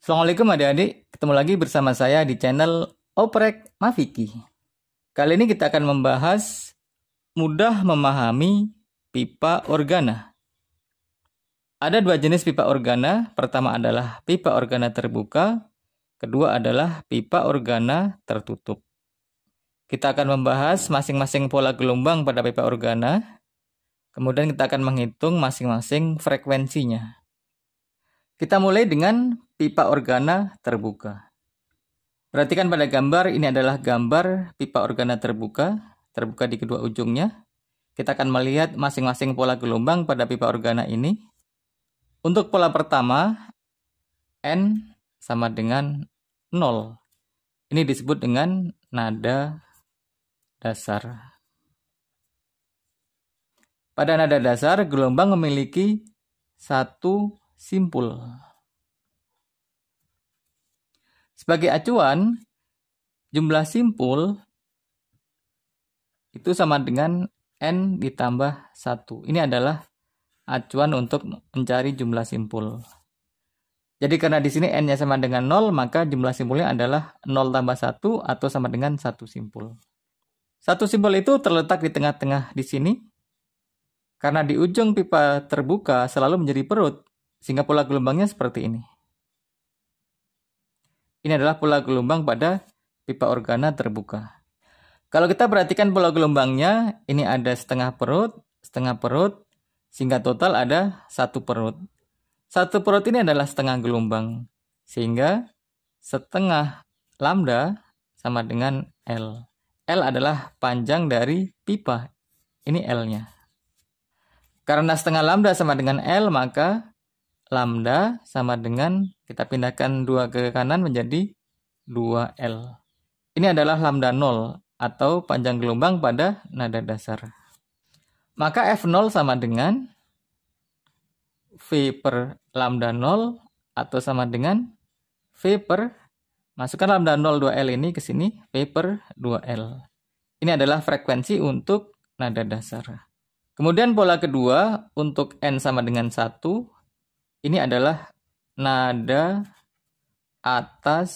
Assalamualaikum adik-adik, ketemu lagi bersama saya di channel Oprek Mafiki. Kali ini kita akan membahas mudah memahami pipa organa. Ada dua jenis pipa organa, pertama adalah pipa organa terbuka, kedua adalah pipa organa tertutup. Kita akan membahas masing-masing pola gelombang pada pipa organa, kemudian kita akan menghitung masing-masing frekuensinya. Kita mulai dengan pipa organa terbuka. Perhatikan pada gambar, ini adalah gambar pipa organa terbuka di kedua ujungnya. Kita akan melihat masing-masing pola gelombang pada pipa organa ini. Untuk pola pertama, N sama dengan 0. Ini disebut dengan nada dasar. Pada nada dasar, gelombang memiliki satu simpul. Sebagai acuan, jumlah simpul itu sama dengan N ditambah 1. Ini adalah acuan untuk mencari jumlah simpul. Jadi karena di sini N-nya sama dengan 0, maka jumlah simpulnya adalah 0 tambah 1 atau sama dengan 1 simpul. Satu simpul itu terletak di tengah-tengah di sini. Karena di ujung pipa terbuka selalu menjadi perut, sehingga pola gelombangnya seperti ini. Ini adalah pola gelombang pada pipa organa terbuka. Kalau kita perhatikan pola gelombangnya, ini ada setengah perut, sehingga total ada satu perut. Satu perut ini adalah setengah gelombang, sehingga setengah lambda sama dengan L. L adalah panjang dari pipa, ini L-nya. Karena setengah lambda sama dengan L, maka lambda sama dengan, kita pindahkan 2 ke kanan menjadi 2L. Ini adalah lambda 0 atau panjang gelombang pada nada dasar. Maka F0 sama dengan V per lambda 0 atau sama dengan V per, masukkan lambda 0 2L ini ke sini, V per 2L. Ini adalah frekuensi untuk nada dasar. Kemudian pola kedua untuk N sama dengan 1, ini adalah nada atas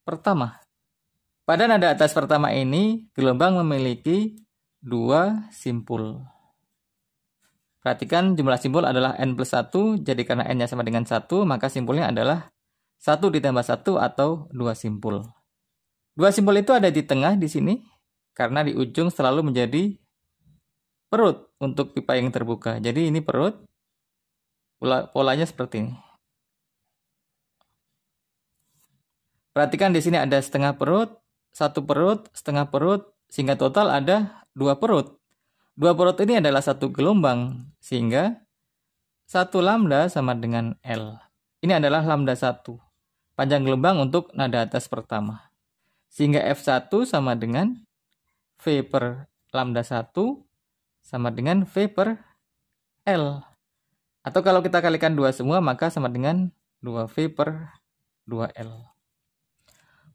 pertama. Pada nada atas pertama ini, gelombang memiliki 2 simpul. Perhatikan jumlah simpul adalah N plus 1, jadi karena N-nya sama dengan 1, maka simpulnya adalah 1 ditambah 1 atau 2 simpul. 2 simpul itu ada di tengah di sini, karena di ujung selalu menjadi perut untuk pipa yang terbuka. Jadi ini perut, polanya seperti ini. Perhatikan di sini ada setengah perut, satu perut, setengah perut, sehingga total ada 2 perut. 2 perut ini adalah satu gelombang, sehingga 1 lambda sama dengan L. Ini adalah lambda 1, panjang gelombang untuk nada atas pertama. Sehingga F1 sama dengan V per lambda 1 sama dengan V per L. Atau kalau kita kalikan 2 semua, maka sama dengan 2V per 2L.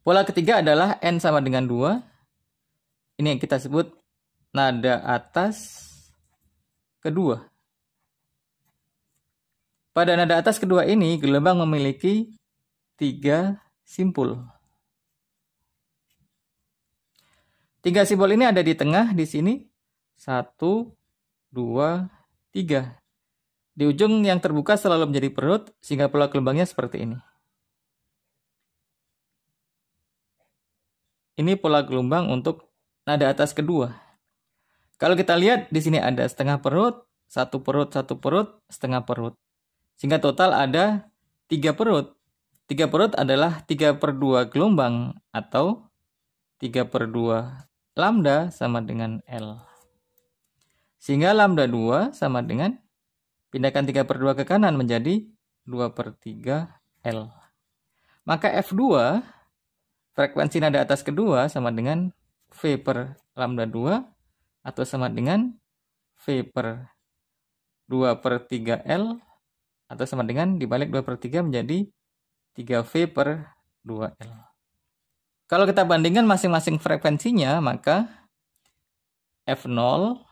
Pola ketiga adalah N sama dengan 2. Ini yang kita sebut nada atas kedua. Pada nada atas kedua ini, gelombang memiliki 3 simpul. 3 simpul ini ada di tengah di sini. 1, 2, 3. Di ujung yang terbuka selalu menjadi perut, sehingga pola gelombangnya seperti ini. Ini pola gelombang untuk nada atas kedua. Kalau kita lihat di sini ada setengah perut, satu perut, setengah perut. Sehingga total ada 3 perut. 3 perut adalah 3 per 2 gelombang atau 3 per 2 lambda sama dengan L. Sehingga lambda 2 sama dengan, pindahkan 3 per 2 ke kanan menjadi 2 per 3 L. Maka F2, frekuensi nada atas kedua sama dengan V per lambda 2 atau sama dengan V per 2 per 3 L atau sama dengan dibalik 2 per 3 menjadi 3V per 2L. Kalau kita bandingkan masing-masing frekuensinya, maka F0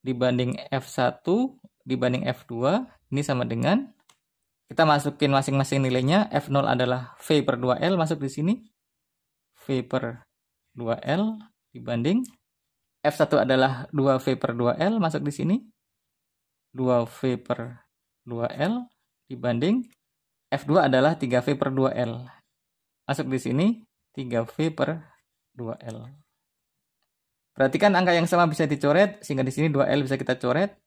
dibanding F1 dibanding F2 ini sama dengan Kita masukin masing-masing nilainya. F0 adalah V per 2L, masuk di sini. V per 2L dibanding F1 adalah 2V per 2L, masuk di sini. 2V per 2L dibanding F2 adalah 3V per 2L. Masuk di sini 3V per 2L. Perhatikan angka yang sama bisa dicoret, sehingga di sini 2L bisa kita coret.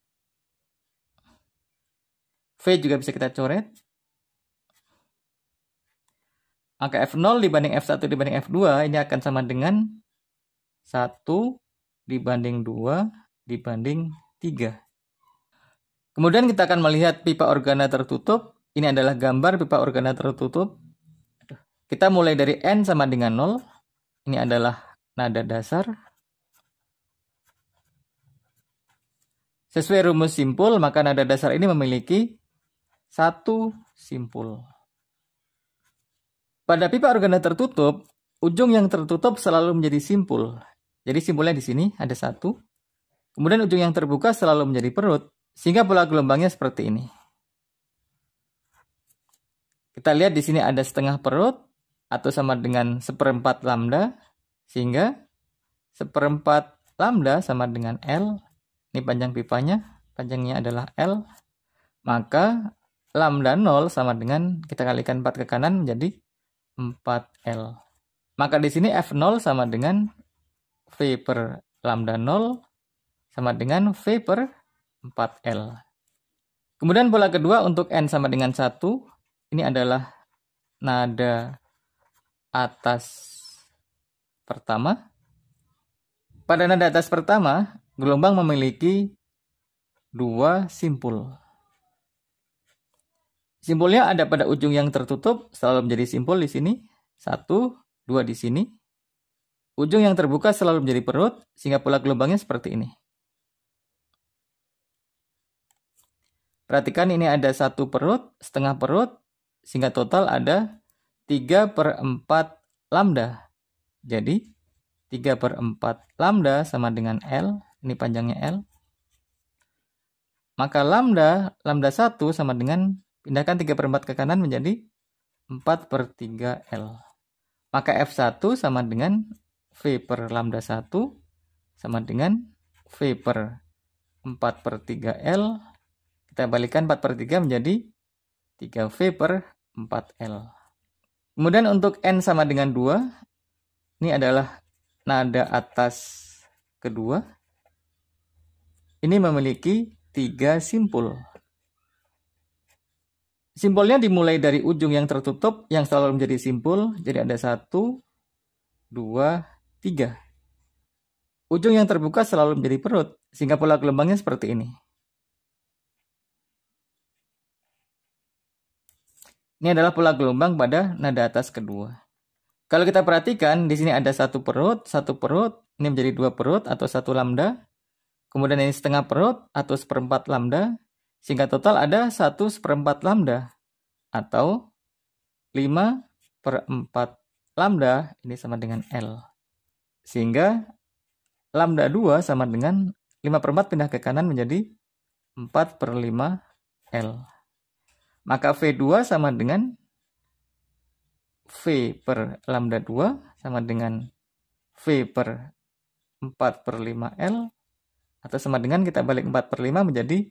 V juga bisa kita coret. Angka F0 dibanding F1 dibanding F2 ini akan sama dengan 1 dibanding 2 dibanding 3. Kemudian kita akan melihat pipa organa tertutup. Ini adalah gambar pipa organa tertutup. Kita mulai dari N sama dengan 0. Ini adalah nada dasar. Sesuai rumus simpul, maka nada dasar ini memiliki satu simpul. Pada pipa organa tertutup, ujung yang tertutup selalu menjadi simpul. Jadi simpulnya di sini ada satu. Kemudian ujung yang terbuka selalu menjadi perut, sehingga pola gelombangnya seperti ini. Kita lihat di sini ada setengah perut atau sama dengan 1/4 lambda, sehingga 1/4 lambda sama dengan L. Ini panjang pipanya, panjangnya adalah L. Maka lambda 0 sama dengan, kita kalikan 4 ke kanan menjadi 4L. Maka di sini F0 sama dengan V per lambda 0 sama dengan V per 4L. Kemudian pola kedua untuk N sama dengan 1. Ini adalah nada atas pertama. Pada nada atas pertama, gelombang memiliki 2 simpul. Simpulnya ada pada ujung yang tertutup, selalu menjadi simpul di sini. 1, 2 di sini. Ujung yang terbuka selalu menjadi perut, sehingga pola gelombangnya seperti ini. Perhatikan ini ada 1 perut, setengah perut, sehingga total ada 3/4 lambda. Jadi 3/4 lambda sama dengan L, ini panjangnya L. Maka lambda 1 sama dengan, pindahkan 3/4 ke kanan menjadi 4/3L. Maka F1 sama dengan V per lambda 1 sama dengan V per 4/3L. Kita balikan 4/3 menjadi 3V per 4L. Kemudian untuk N sama dengan 2, ini adalah nada atas kedua. Ini memiliki 3 simpul. Simpulnya dimulai dari ujung yang tertutup yang selalu menjadi simpul. Jadi ada 1, 2, 3. Ujung yang terbuka selalu menjadi perut, sehingga pola gelombangnya seperti ini. Ini adalah pola gelombang pada nada atas kedua. Kalau kita perhatikan, di sini ada 1 perut, ini menjadi 2 perut atau 1 lambda. Kemudian ini setengah perut atau 1/4 lambda, sehingga total ada 1/4 lambda atau 5/4 lambda, ini sama dengan L. Sehingga lambda 2 sama dengan 5/4 pindah ke kanan menjadi 4/5L. Maka V2 sama dengan V per lambda 2 sama dengan V per 4/5L, atau sama dengan kita balik 4/5 menjadi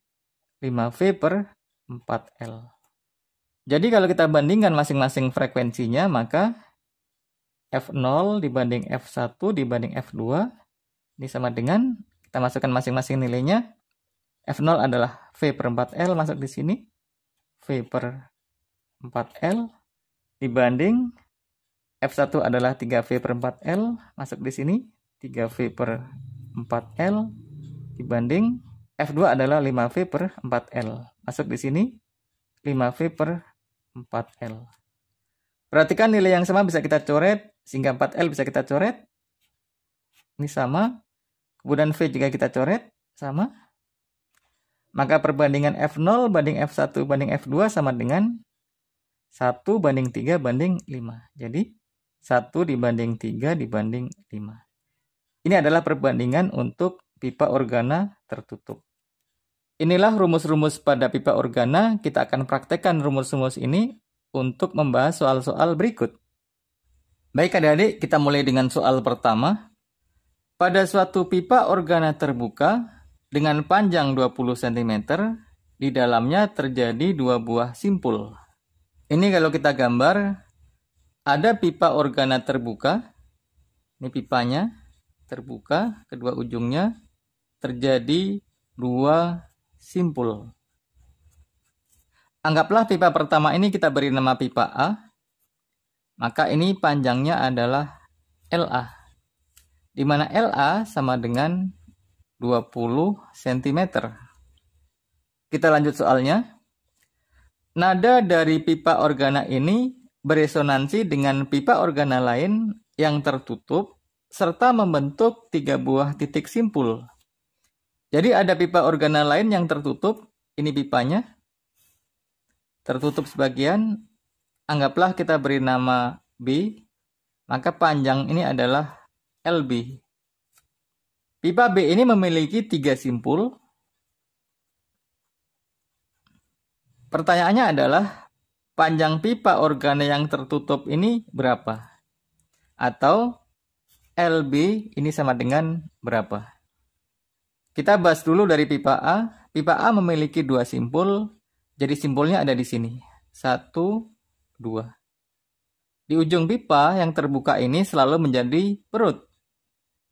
5V per 4L. Jadi kalau kita bandingkan masing-masing frekuensinya, maka F0 dibanding F1 dibanding F2 ini sama dengan, kita masukkan masing-masing nilainya. F0 adalah V per 4L, masuk di sini. V per 4L dibanding F1 adalah 3V per 4L, masuk di sini 3V per 4L dibanding F2 adalah 5V per 4L, masuk di sini 5V per 4L. Perhatikan nilai yang sama bisa kita coret, sehingga 4L bisa kita coret. Ini sama. Kemudian V juga kita coret, sama. Maka perbandingan F0 banding F1 banding F2 sama dengan 1 banding 3 banding 5. Jadi 1 dibanding 3 dibanding 5. Ini adalah perbandingan untuk pipa organa tertutup. Inilah rumus-rumus pada pipa organa. Kita akan praktekkan rumus-rumus ini untuk membahas soal-soal berikut. Baik adik-adik, kita mulai dengan soal pertama. Pada suatu pipa organa terbuka dengan panjang 20 cm, di dalamnya terjadi 2 buah simpul. Ini kalau kita gambar, ada pipa organa terbuka. Ini pipanya terbuka, kedua ujungnya terjadi 2 simpul. Anggaplah pipa pertama ini kita beri nama pipa A. Maka ini panjangnya adalah LA. Di mana LA sama dengan 20 cm. Kita lanjut soalnya. Nada dari pipa organa ini beresonansi dengan pipa organa lain yang tertutup serta membentuk 3 buah titik simpul. Jadi ada pipa organa lain yang tertutup. Ini pipanya. Tertutup sebagian. Anggaplah kita beri nama B, maka panjang ini adalah LB. Pipa B ini memiliki 3 simpul. Pertanyaannya adalah, panjang pipa organa yang tertutup ini berapa? Atau LB ini sama dengan berapa? Kita bahas dulu dari pipa A. Pipa A memiliki 2 simpul, jadi simpulnya ada di sini. 1, 2. Di ujung pipa yang terbuka ini selalu menjadi perut.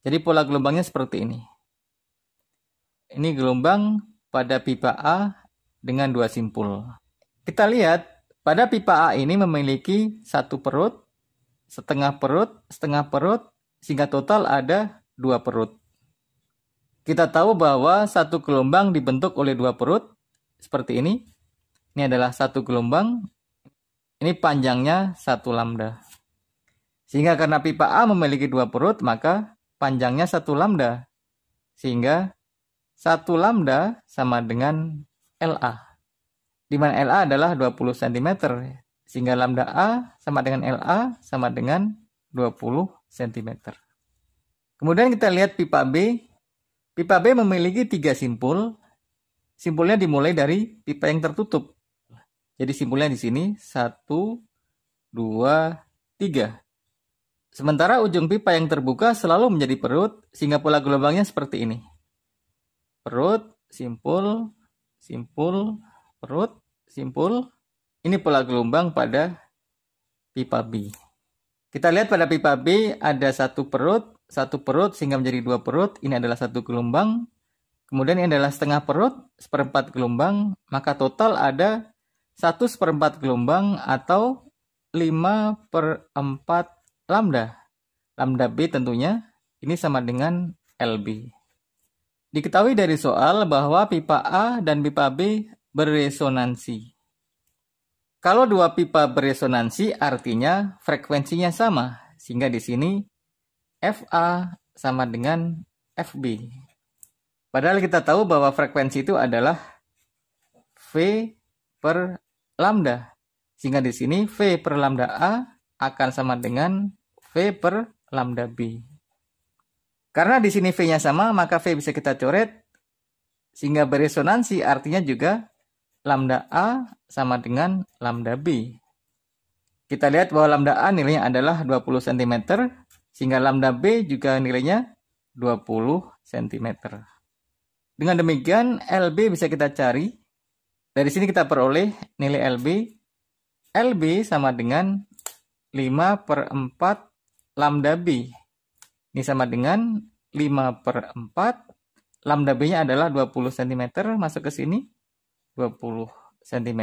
Jadi pola gelombangnya seperti ini. Ini gelombang pada pipa A dengan 2 simpul. Kita lihat pada pipa A ini memiliki 1 perut, setengah perut, sehingga total ada 2 perut. Kita tahu bahwa 1 gelombang dibentuk oleh 2 perut seperti ini. Ini adalah 1 gelombang. Ini panjangnya 1 lambda. Sehingga karena pipa A memiliki 2 perut, maka panjangnya 1 lambda. Sehingga 1 lambda sama dengan LA. Di mana LA adalah 20 cm. Sehingga lambda A sama dengan LA sama dengan 20 cm. Kemudian kita lihat pipa B. Pipa B memiliki 3 simpul. Simpulnya dimulai dari pipa yang tertutup. Jadi simpulnya di sini 1, 2, 3. Sementara ujung pipa yang terbuka selalu menjadi perut, sehingga pola gelombangnya seperti ini. Perut, simpul, simpul, perut, simpul. Ini pola gelombang pada pipa B. Kita lihat pada pipa B ada 1 perut sehingga menjadi 2 perut. Ini adalah 1 gelombang. Kemudian ini adalah setengah perut, 1/4 gelombang. Maka total ada 1/4 gelombang atau 5/4 lambda. Lambda B tentunya ini sama dengan LB. Diketahui dari soal bahwa pipa A dan pipa B beresonansi. Kalau 2 pipa beresonansi artinya frekuensinya sama. Sehingga di sini FA sama dengan FB. Padahal kita tahu bahwa frekuensi itu adalah V per lambda. Sehingga di sini V per lambda A akan sama dengan V per lambda B. Karena di sini V-nya sama, maka V bisa kita coret. Sehingga beresonansi artinya juga lambda A sama dengan lambda B. Kita lihat bahwa lambda A nilainya adalah 20 cm. Sehingga lambda B juga nilainya 20 cm. Dengan demikian LB bisa kita cari. Dari sini kita peroleh nilai LB. LB sama dengan 5/4 lambda B. Ini sama dengan 5/4. Lambda B-nya adalah 20 cm. Masuk ke sini. 20 cm.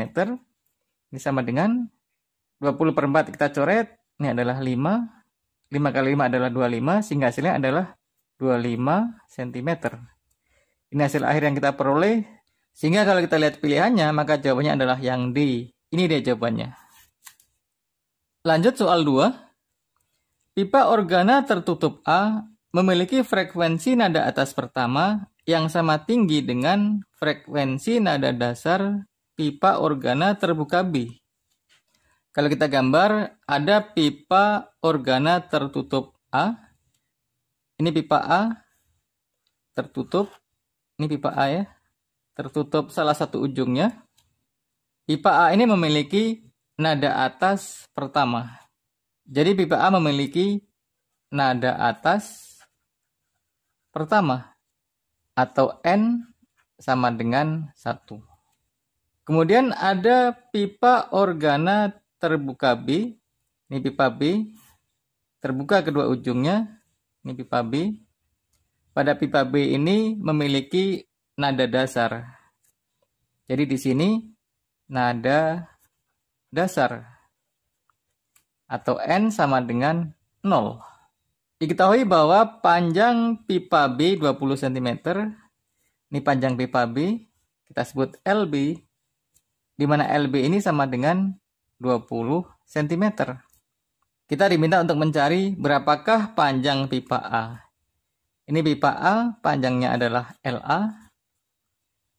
Ini sama dengan 20/4 kita coret. Ini adalah 5. 5 kali 5 adalah 25. Sehingga hasilnya adalah 25 cm. Ini hasil akhir yang kita peroleh. Sehingga kalau kita lihat pilihannya, maka jawabannya adalah yang D. Ini dia jawabannya. Lanjut soal 2. Pipa organa tertutup A memiliki frekuensi nada atas pertama yang sama tinggi dengan frekuensi nada dasar pipa organa terbuka B. Kalau kita gambar, ada pipa organa tertutup A. Ini pipa A tertutup. Ini pipa A ya. tertutup salah satu ujungnya. Pipa A ini memiliki nada atas pertama. Jadi pipa A memiliki nada atas pertama atau N sama dengan 1. Kemudian ada pipa organa terbuka B. Ini pipa B. Terbuka kedua ujungnya. Ini pipa B. Pada pipa B ini memiliki nada dasar. Jadi di sini nada dasar atau N sama dengan 0. Diketahui bahwa panjang pipa B 20 cm. Ini panjang pipa B, kita sebut LB, di mana LB ini sama dengan 20 cm. Kita diminta untuk mencari berapakah panjang pipa A. Ini pipa A, panjangnya adalah LA.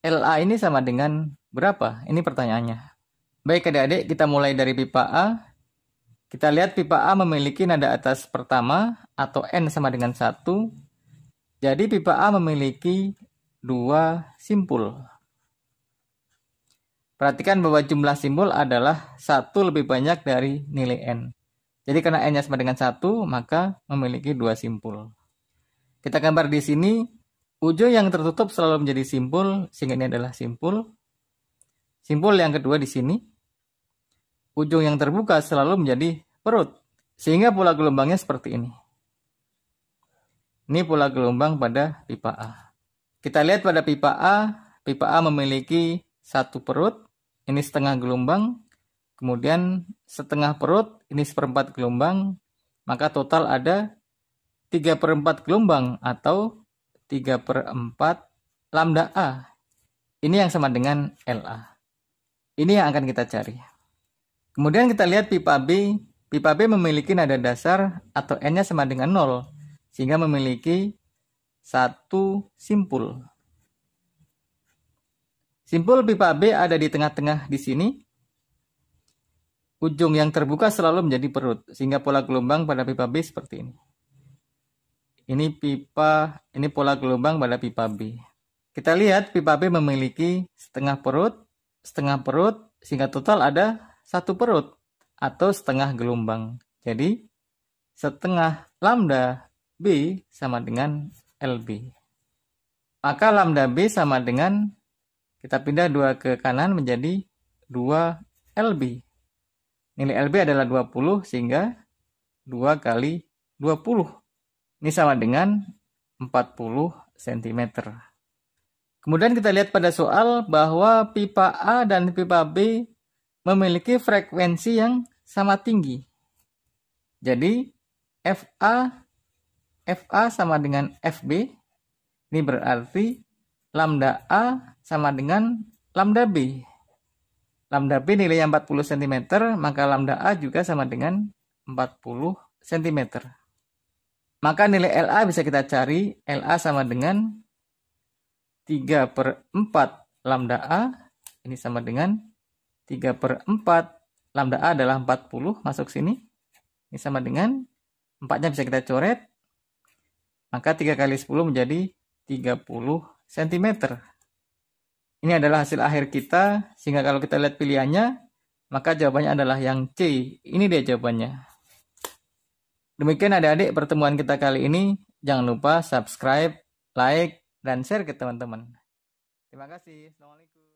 LA ini sama dengan berapa? Ini pertanyaannya. Baik adik-adik, kita mulai dari pipa A. Kita lihat pipa A memiliki nada atas pertama atau N sama dengan 1. Jadi pipa A memiliki 2 simpul. Perhatikan bahwa jumlah simpul adalah 1 lebih banyak dari nilai N. Jadi karena N-nya sama dengan 1, maka memiliki 2 simpul. Kita gambar di sini, ujung yang tertutup selalu menjadi simpul, sehingga ini adalah simpul. Simpul yang kedua di sini, ujung yang terbuka selalu menjadi perut, sehingga pola gelombangnya seperti ini. Ini pola gelombang pada pipa A. Kita lihat pada pipa A memiliki 1 perut, ini setengah gelombang, kemudian setengah perut, ini 1/4 gelombang, maka total ada 3/4 gelombang atau 3/4 lambda A. Ini yang sama dengan LA. Ini yang akan kita cari. Kemudian kita lihat pipa B. Pipa B memiliki nada dasar atau N-nya sama dengan 0, sehingga memiliki 1 simpul. Simpul pipa B ada di tengah-tengah di sini. Ujung yang terbuka selalu menjadi perut, sehingga pola gelombang pada pipa B seperti ini. Ini pola gelombang pada pipa B. Kita lihat pipa B memiliki setengah perut, sehingga total ada 1 perut atau setengah gelombang. Jadi setengah lambda B sama dengan LB. Maka lambda B sama dengan, kita pindah 2 ke kanan menjadi 2 LB. Nilai LB adalah 20, sehingga 2 kali 20. Ini sama dengan 40 cm. Kemudian kita lihat pada soal bahwa pipa A dan pipa B memiliki frekuensi yang sama tinggi. Jadi FA sama dengan FB. Ini berarti lambda A sama dengan lambda B. Lambda B nilainya 40 cm, maka lambda A juga sama dengan 40 cm. Maka nilai LA bisa kita cari. LA sama dengan 3/4 lambda A. Ini sama dengan 3/4 lambda A adalah 40. Masuk sini. Ini sama dengan 4-nya bisa kita coret. Maka 3 kali 10 menjadi 30 cm. Ini adalah hasil akhir kita. Sehingga kalau kita lihat pilihannya, maka jawabannya adalah yang C. Ini dia jawabannya. Demikian adik-adik pertemuan kita kali ini. Jangan lupa subscribe, like, dan share ke teman-teman. Terima kasih. Assalamualaikum.